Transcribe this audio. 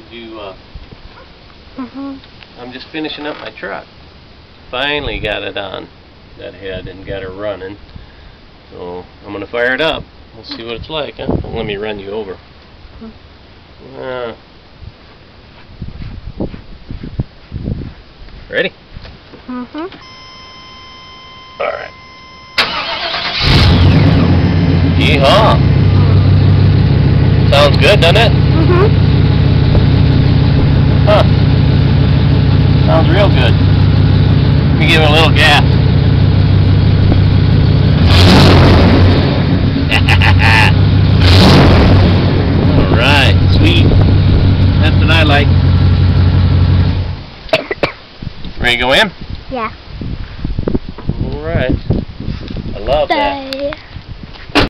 Did you, Mhm. I'm just finishing up my truck. Finally got it on that head and got her running. So I'm going to fire it up. We'll see what it's like. Huh? Let me run you over. Ready? Mhm. Alright. Yeehaw! Sounds good, doesn't it? Mhm. Huh. Sounds real good. Let me give it a little gas. Alright, sweet. That's what I like. Ready to go in? Yeah. Alright. I love that.